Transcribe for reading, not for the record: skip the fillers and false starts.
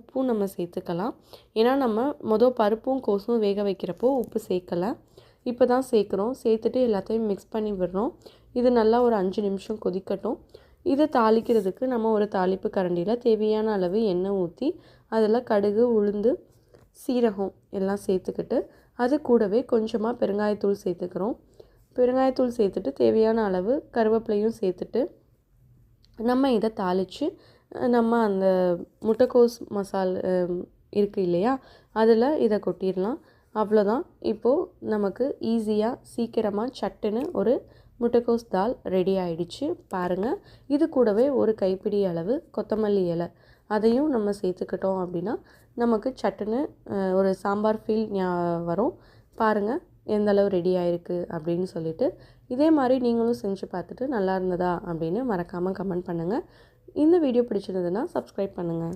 உப்பும் நம்ம சேர்த்துக்கலாம். ஏன்னா நம்ம பருப்பும் கோஸும் வேக வைக்கிறப்போ உப்பு சேர்க்கலை, இப்போ தான் சேர்க்குறோம். சேர்த்துட்டு எல்லாத்தையும் மிக்ஸ் பண்ணி விடுறோம். இது நல்லா ஒரு 5 நிமிஷம் கொதிக்கட்டும். இதை தாளிக்கிறதுக்கு நம்ம ஒரு தாளிப்பு கரண்டியில் தேவையான அளவு எண்ணெய் ஊற்றி அதில் கடுகு, உளுந்து, சீரகம் எல்லாம் சேர்த்துக்கிட்டு அது கூடவே கொஞ்சமாக பெருங்காயத்தூள் சேர்த்துக்கிறோம். பெருங்காயத்தூள் சேர்த்துட்டு தேவையான அளவு கருவேப்பிலையும் சேர்த்துட்டு நம்ம இதை தாளித்து நம்ம அந்த முட்டைக்கோஸ் மசால் இருக்குது இல்லையா, அதில் இதை கொட்டிடலாம். அவ்வளோதான். இப்போது நமக்கு ஈஸியாக சீக்கிரமாக சட்டுன்னு ஒரு முட்டைக்கோஸ் தால் ரெடி ஆகிடுச்சு பாருங்கள். இது கூடவே ஒரு கைப்பிடி அளவு கொத்தமல்லி இலை அதையும் நம்ம சேர்த்துக்கிட்டோம் அப்படின்னா நமக்கு சட்டுன்னு ஒரு சாம்பார் ஃபீல் வரும். பாருங்கள் எந்த அளவு ரெடி ஆகிருக்கு அப்படின்னு சொல்லிட்டு. இதே மாதிரி நீங்களும் செஞ்சு பார்த்துட்டு நல்லா இருந்ததா அப்படின்னு மறக்காமல் கமெண்ட் பண்ணுங்கள். இந்த வீடியோ பிடிச்சிருந்ததுன்னா சப்ஸ்கிரைப் பண்ணுங்கள்.